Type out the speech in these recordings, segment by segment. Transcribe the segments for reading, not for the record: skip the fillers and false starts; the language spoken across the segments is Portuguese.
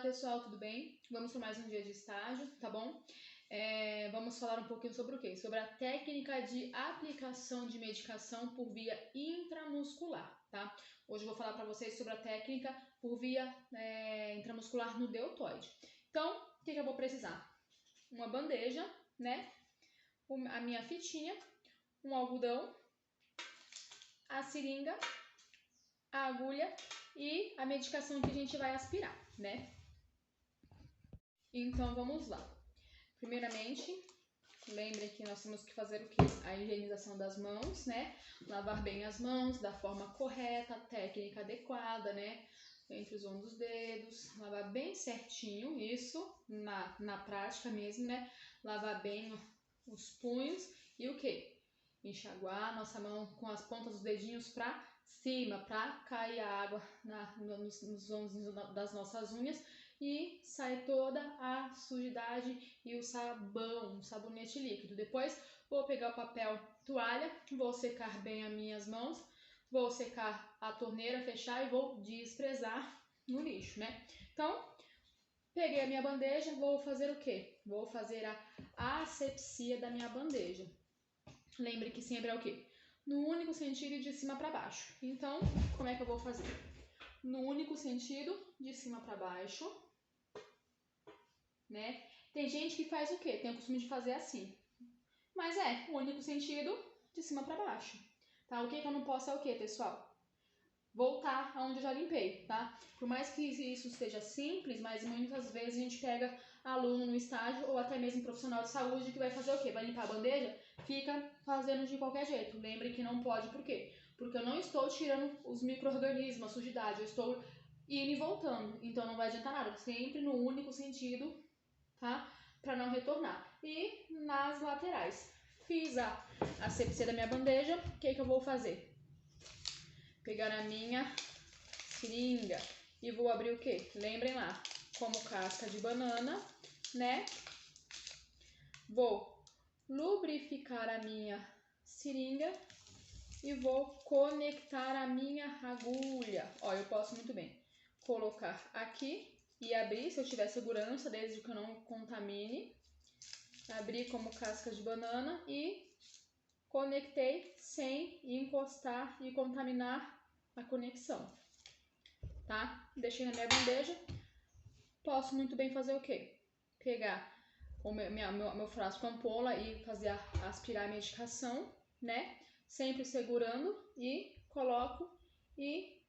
pessoal, tudo bem? Vamos para mais um dia de estágio, tá bom? Vamos falar um pouquinho sobre o quê? Sobre a técnica de aplicação de medicação por via intramuscular, tá? Hoje eu vou falar para vocês sobre a técnica por via intramuscular no deltoide. Então, o que eu vou precisar? Uma bandeja, né? A minha fitinha, um algodão, a seringa, a agulha e a medicação que a gente vai aspirar, né? Então vamos lá. Primeiramente, lembrem que nós temos que fazer o quê? A higienização das mãos, né? Lavar bem as mãos da forma correta, técnica adequada, né? Entre os ombros dos dedos, lavar bem certinho, isso na prática mesmo, né? Lavar bem os punhos e o quê? Enxaguar nossa mão com as pontas dos dedinhos para cima, para cair a água nos ombros das nossas unhas e sai toda a sujidade e o sabão, o sabonete líquido. Depois vou pegar o papel toalha, vou secar bem as minhas mãos, vou secar a torneira, fechar e vou desprezar no lixo, né? Então, peguei a minha bandeja, vou fazer o quê? Vou fazer a asepsia da minha bandeja. Lembre que sempre é o quê? No único sentido de cima para baixo. Então, como é que eu vou fazer? No único sentido de cima para baixo, né? Tem gente que faz o quê? Tem o costume de fazer assim. Mas o único sentido de cima para baixo. Tá? O que eu não posso é o quê, pessoal? Voltar aonde eu já limpei, tá? Por mais que isso seja simples, mas muitas vezes a gente pega aluno no estágio ou até mesmo profissional de saúde que vai fazer o quê? Vai limpar a bandeja? Fica fazendo de qualquer jeito. Lembre que não pode, por quê? Porque eu não estou tirando os micro-organismos, a sujidade, eu estou indo e voltando. Então não vai adiantar nada, sempre no único sentido, tá? Para não retornar. E nas laterais. Fiz a asepsia da minha bandeja, o que eu vou fazer? Pegar a minha seringa e vou abrir o quê? Lembrem lá, como casca de banana, né? Vou lubrificar a minha seringa e vou conectar a minha agulha. Ó, eu posso muito bem colocar aqui e abrir, se eu tiver segurança, desde que eu não contamine. Abrir como casca de banana e conectei sem encostar e contaminar a conexão, tá? Deixei na minha bandeja. Posso muito bem fazer o quê? Pegar o meu frasco ampola e fazer aspirar a medicação, né? Sempre segurando e coloco e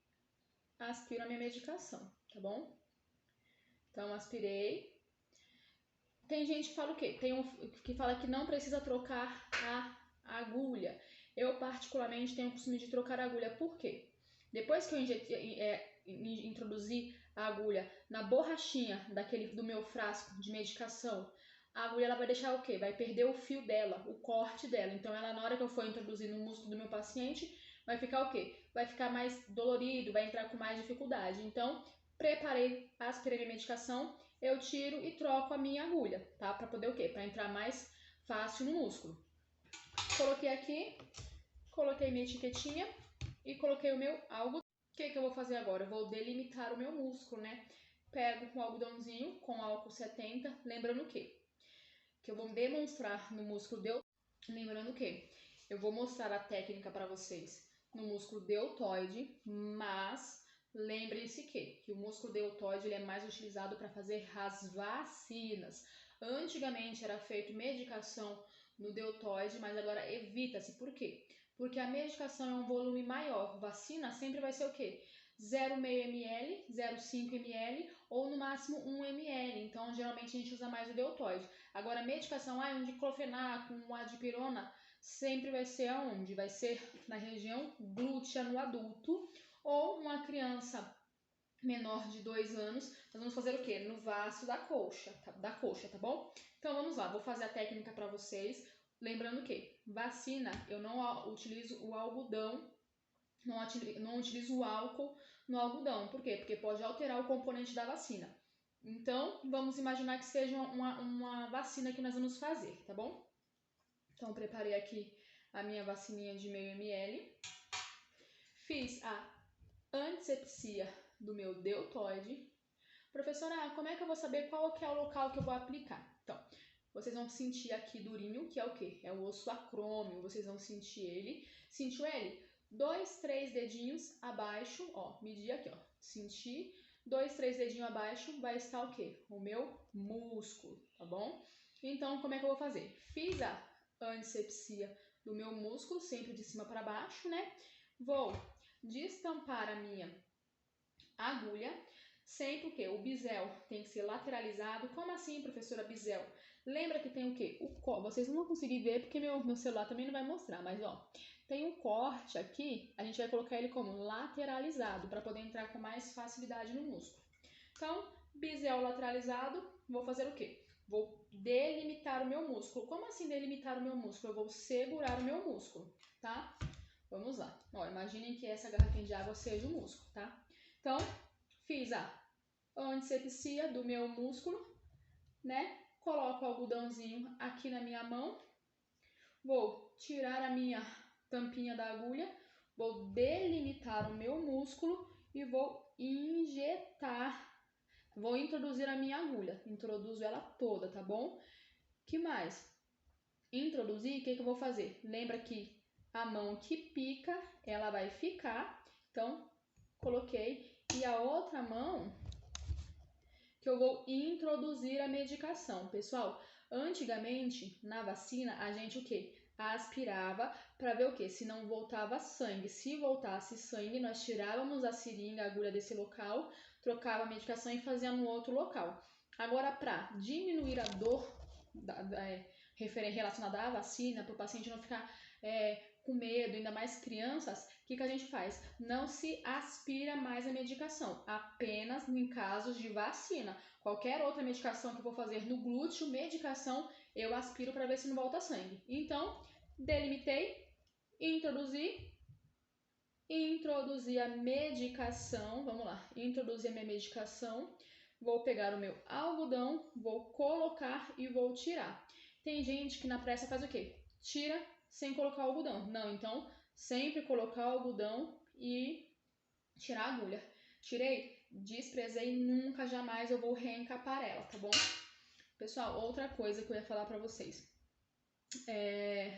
aspiro a minha medicação, tá bom? Então, aspirei. Tem gente que fala o quê? Tem que fala que não precisa trocar a agulha. Eu, particularmente, tenho o costume de trocar a agulha. Por quê? Depois que eu introduzi a agulha na borrachinha do meu frasco de medicação, a agulha ela vai deixar o quê? Vai perder o fio dela, o corte dela. Então, ela na hora que eu for introduzir no músculo do meu paciente, vai ficar o quê? Vai ficar mais dolorido, vai entrar com mais dificuldade. Então, aspirei minha medicação, eu tiro e troco a minha agulha, tá? Pra poder o quê? Pra entrar mais fácil no músculo. Coloquei aqui, coloquei minha etiquetinha e coloquei o meu algodão. O que eu vou fazer agora? Eu vou delimitar o meu músculo, né? Pego um algodãozinho com álcool 70, lembrando o quê? Que eu vou demonstrar no músculo lembrando o quê? Eu vou mostrar a técnica para vocês no músculo deltoide, mas lembrem-se que o músculo deltoide ele é mais utilizado para fazer as vacinas. Antigamente era feito medicação no deltoide, mas agora evita-se. Por quê? Porque a medicação é um volume maior. Vacina sempre vai ser o quê? 0,5 ml, 0,5 ml ou no máximo 1 ml. Então, geralmente a gente usa mais o deltoide. Agora, a medicação, um diclofenaco, uma dipirona, sempre vai ser aonde? Vai ser na região glútea no adulto ou uma criança menor de 2 anos. Nós vamos fazer o quê? No vaso da coxa, tá bom? Então, vamos lá. Vou fazer a técnica para vocês. Lembrando que vacina, eu não utilizo o algodão, não utilizo o álcool no algodão. Por quê? Porque pode alterar o componente da vacina. Então, vamos imaginar que seja uma vacina que nós vamos fazer, tá bom? Então, preparei aqui a minha vacininha de meio ml. Fiz a antisepsia do meu deltoide. Professora, como é que eu vou saber qual que é o local que eu vou aplicar? Então, vocês vão sentir aqui durinho, que é o quê? É o osso acrômio, vocês vão sentir ele. Sentiu ele? 2, 3 dedinhos abaixo, ó, medir aqui, ó. Sentir, 2, 3 dedinhos abaixo vai estar o quê? O meu músculo, tá bom? Então, como é que eu vou fazer? Fiz a antisepsia do meu músculo, sempre de cima para baixo, né? Vou destampar a minha agulha, sempre o que? O bisel tem que ser lateralizado. Como assim, professora, bisel? Lembra que tem o quê? Vocês não vão conseguir ver porque meu celular também não vai mostrar, mas ó, tem um corte aqui, a gente vai colocar ele como lateralizado, para poder entrar com mais facilidade no músculo. Então, bisel lateralizado, vou fazer o quê? Vou delimitar o meu músculo. Como assim delimitar o meu músculo? Eu vou segurar o meu músculo, tá? Vamos lá. Ó, imaginem que essa garrafinha de água seja o músculo, tá? Então, fiz a antisepsia do meu músculo, né? Coloco o algodãozinho aqui na minha mão. Vou tirar a minha tampinha da agulha, vou delimitar o meu músculo e vou injetar. Vou introduzir a minha agulha. Introduzo ela toda, tá bom? Que mais? Introduzir, o que eu vou fazer? Lembra que a mão que pica, ela vai ficar. Então, coloquei. E a outra mão que eu vou introduzir a medicação. Pessoal, antigamente, na vacina, a gente o quê? Aspirava para ver o quê? Se não voltava sangue. Se voltasse sangue, nós tirávamos a seringa, a agulha desse local, trocava a medicação e fazia no outro local. Agora, para diminuir a dor relacionada à vacina, para o paciente não ficar com medo, ainda mais crianças, o que a gente faz? Não se aspira mais a medicação, apenas em casos de vacina. Qualquer outra medicação que eu vou fazer no glúteo, medicação, eu aspiro para ver se não volta sangue. Então, delimitei, introduzi a medicação, vamos lá, introduzir a minha medicação, vou pegar o meu algodão, vou colocar e vou tirar. Tem gente que na pressa faz o quê? Tira sem colocar o algodão. Não, então sempre colocar o algodão e tirar a agulha. Tirei, desprezei, nunca jamais eu vou reencapar ela, tá bom? Pessoal, outra coisa que eu ia falar pra vocês.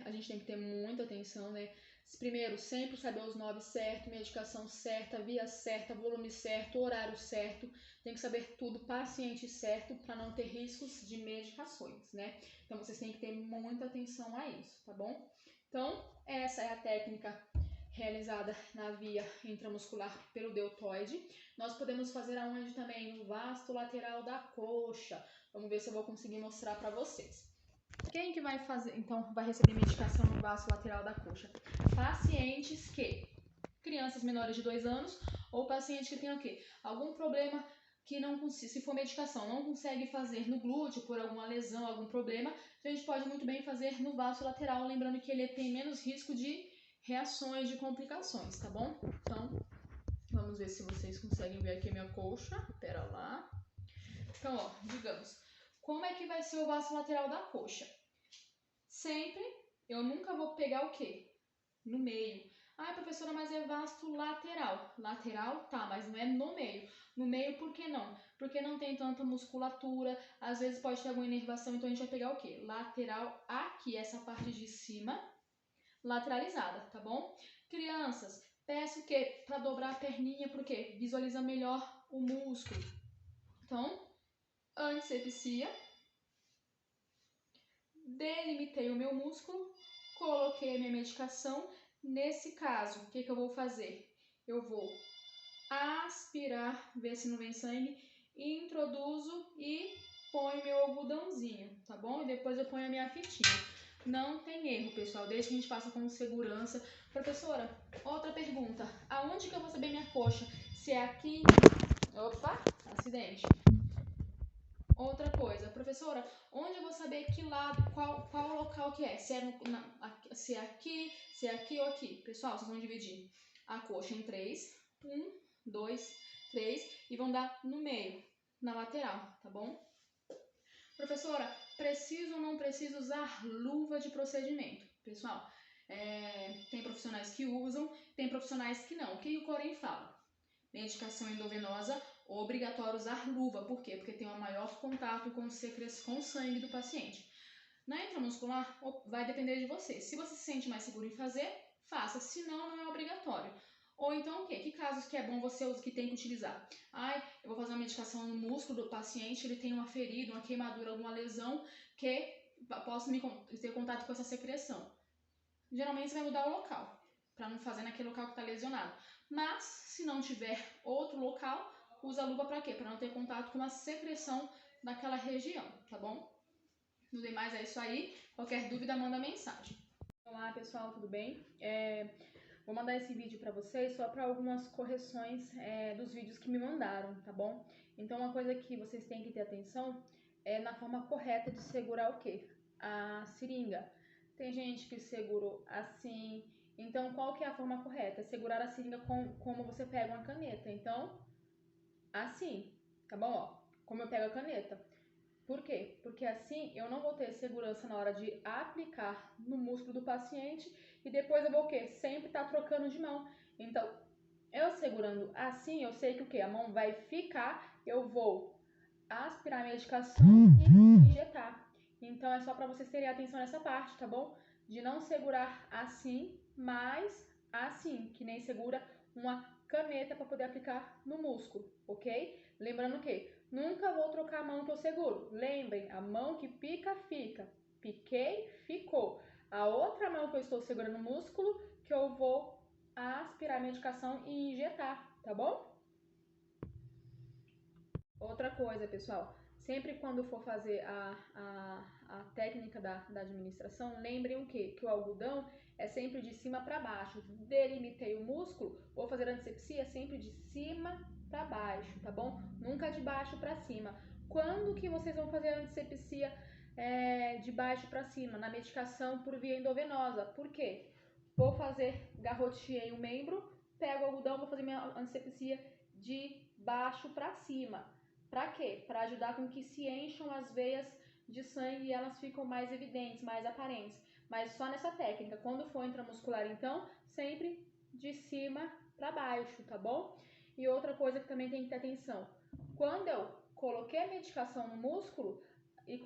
A gente tem que ter muita atenção, né? Primeiro, sempre saber os nomes certos, medicação certa, via certa, volume certo, horário certo. Tem que saber tudo, paciente certo, para não ter riscos de medicações, né? Então, vocês têm que ter muita atenção a isso, tá bom? Então, essa é a técnica realizada na via intramuscular pelo deltoide. Nós podemos fazer aonde também? No vasto lateral da coxa. Vamos ver se eu vou conseguir mostrar para vocês. Quem que vai fazer, então, vai receber medicação no vasto lateral da coxa? Pacientes que, crianças menores de 2 anos, ou pacientes que tenham o quê? Algum problema que não consiga, se for medicação, não consegue fazer no glúteo por alguma lesão, algum problema, a gente pode muito bem fazer no vasto lateral, lembrando que ele tem menos risco de reações, de complicações, tá bom? Então, vamos ver se vocês conseguem ver aqui a minha coxa. Pera lá. Então, ó, digamos, como é que vai ser o vasto lateral da coxa? Sempre, eu nunca vou pegar o quê? No meio. Ah, professora, mas é vasto lateral. Lateral, tá, mas não é no meio. No meio, por que não? Porque não tem tanta musculatura, às vezes pode ter alguma inervação, então a gente vai pegar o quê? Lateral aqui, essa parte de cima, lateralizada, tá bom? Crianças, peço o quê? Para dobrar a perninha, por quê? Visualiza melhor o músculo. Então, antisepsia, delimitei o meu músculo, coloquei a minha medicação. Nesse caso, o que eu vou fazer? Eu vou aspirar, ver se não vem sangue, introduzo e ponho meu algodãozinho, tá bom? E depois eu ponho a minha fitinha. Não tem erro, pessoal, desde que a gente faça com segurança. Professora, outra pergunta. Aonde que eu vou saber minha coxa? Se é aqui... Opa, acidente. Outra coisa, professora, onde eu vou saber que lado, qual local que é? Se é, se é aqui ou aqui? Pessoal, vocês vão dividir a coxa em 3. 1, 2, 3 e vão dar no meio, na lateral, tá bom? Professora, preciso ou não preciso usar luva de procedimento? Pessoal, tem profissionais que usam, tem profissionais que não. O que o Corém fala? Medicação endovenosa obrigatório usar luva. Por quê? Porque tem um maior contato com o sangue do paciente. Na intramuscular, vai depender de você. Se você se sente mais seguro em fazer, faça. Se não, não é obrigatório. Ou então o quê? Que casos que é bom você que tem que utilizar? Ai, eu vou fazer uma medicação no músculo do paciente, ele tem uma ferida, uma queimadura, alguma lesão que possa ter contato com essa secreção. Geralmente você vai mudar o local, para não fazer naquele local que está lesionado. Mas, se não tiver outro local, usa a luva para quê? Para não ter contato com a secreção daquela região, tá bom? No demais é isso aí. Qualquer dúvida, manda mensagem. Olá, pessoal, tudo bem? Vou mandar esse vídeo para vocês só para algumas correções dos vídeos que me mandaram, tá bom? Então, uma coisa que vocês têm que ter atenção é na forma correta de segurar o quê? A seringa. Tem gente que segurou assim. Então, qual que é a forma correta? É segurar a seringa como você pega uma caneta. Então, assim, tá bom? Ó, como eu pego a caneta. Por quê? Porque assim eu não vou ter segurança na hora de aplicar no músculo do paciente e depois eu vou o quê? Sempre estar trocando de mão. Então, eu segurando assim, eu sei que o quê? A mão vai ficar, eu vou aspirar a medicação e injetar. Então, é só para vocês terem atenção nessa parte, tá bom? De não segurar assim, mas assim, que nem segura uma caneta para poder aplicar no músculo, ok? Lembrando que nunca vou trocar a mão que eu seguro. Lembrem, a mão que pica, fica. Piquei, ficou. A outra mão que eu estou segurando o músculo, que eu vou aspirar a medicação e injetar, tá bom? Outra coisa, pessoal, sempre quando for fazer a técnica da administração, lembrem o quê? Que o algodão é sempre de cima para baixo. Delimitei o músculo, vou fazer a antisepsia sempre de cima para baixo, tá bom? Nunca de baixo para cima. Quando que vocês vão fazer a antisepsia de baixo para cima? Na medicação por via endovenosa. Por quê? Vou fazer, garroteei o membro, pego o algodão, vou fazer minha antisepsia de baixo para cima. Para quê? Para ajudar com que se encham as veias de sangue e elas ficam mais evidentes, mais aparentes. Mas só nessa técnica. Quando for intramuscular, então, sempre de cima para baixo, tá bom? E outra coisa que também tem que ter atenção. Quando eu coloquei a medicação no músculo e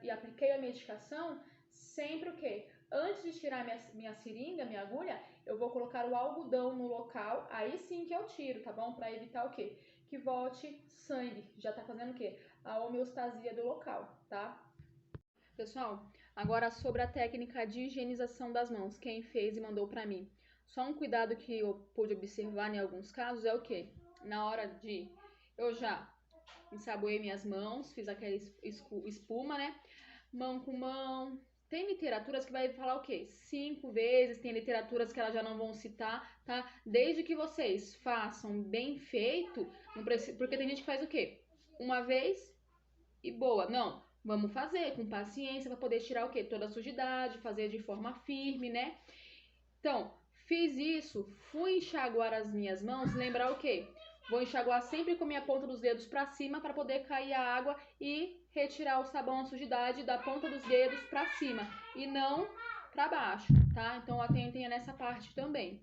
apliquei a medicação, sempre o quê? Antes de tirar minha seringa, minha agulha, eu vou colocar o algodão no local, aí sim que eu tiro, tá bom? Para evitar o quê? Que volte sangue. Já tá fazendo o quê? A homeostasia do local, tá? Pessoal, agora sobre a técnica de higienização das mãos. Quem fez e mandou pra mim. Só um cuidado que eu pude observar em alguns casos é o quê? Na hora de... Eu já ensaboei minhas mãos, fiz aquela espuma, né? Mão com mão. Tem literaturas que vai falar o quê? 5 vezes, tem literaturas que elas já não vão citar, tá? Desde que vocês façam bem feito, não precisa, porque tem gente que faz o quê? Uma vez e boa. Não, vamos fazer com paciência para poder tirar o quê? Toda a sujidade, fazer de forma firme, né? Então, fiz isso, fui enxaguar as minhas mãos, lembrar o quê? Vou enxaguar sempre com a minha ponta dos dedos para cima para poder cair a água e retirar o sabão, a sujidade da ponta dos dedos para cima e não para baixo, tá? Então atentem nessa parte também.